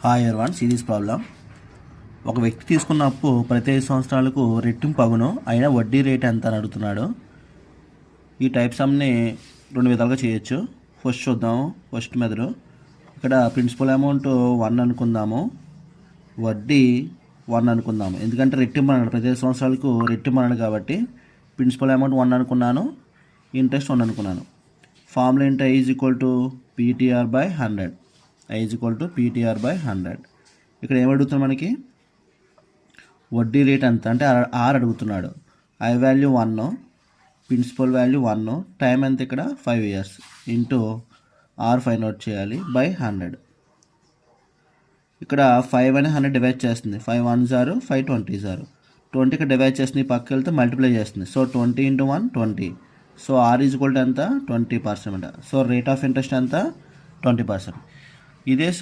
Hi everyone, see this problem. ఒక వ్యక్తి తీసుకున్న అప్పు ప్రతి 5 సంవత్సరాలకు రెట్టింపు అగును, అయినా వడ్డీ రేట్ ఎంత అని అడుగుతున్నాడు. ఈ టైప్ సమ్ని 2 విధాలుగా చేయొచ్చు. ఫస్ట్ చూద్దాం. ఫస్ట్ మెథడ్, ఇక్కడ ప్రిన్సిపల్ అమౌంట్ 1 అనుకుందాము, వడ్డీ 1 అనుకుందాము. ఎందుకంటే రెట్టింపు అన్నాడు, ప్రతి 5 సంవత్సరాలకు రెట్టింపు అన్నాడు కాబట్టి ప్రిన్సిపల్ అమౌంట్ 1 అనుకున్నాను, ఇంట్రెస్ట్ 1 అనుకున్నాను. ఫార్ములా ఏంటి? I is equal to PTR by 100. I is equal to PTR by 100. ఇక్కడ ఏమడుగుతున్నాడు మనకి? వడ్డీ రేట్ ఎంత అంటే R అడుగుతున్నాడు. I value 1, principal value 1, time ఎంత ఇక్కడ 5 years into R find out చేయాలి బై 100. ఇక్కడ 5 అని 100 డివైడ్ చేస్తుంది. 5 1s are 5 20s are 20 ఇక్కడ డివైడ్ చేస్తుంది, పక్కకి వెళ్తే మల్టిప్లై చేస్తుంది. So 20 into 1 20. So R is equal to ఎంత? 20%. సో రేట్ ఆఫ్ ఇంట్రెస్ట్ ఎంత? 20%. ఇదే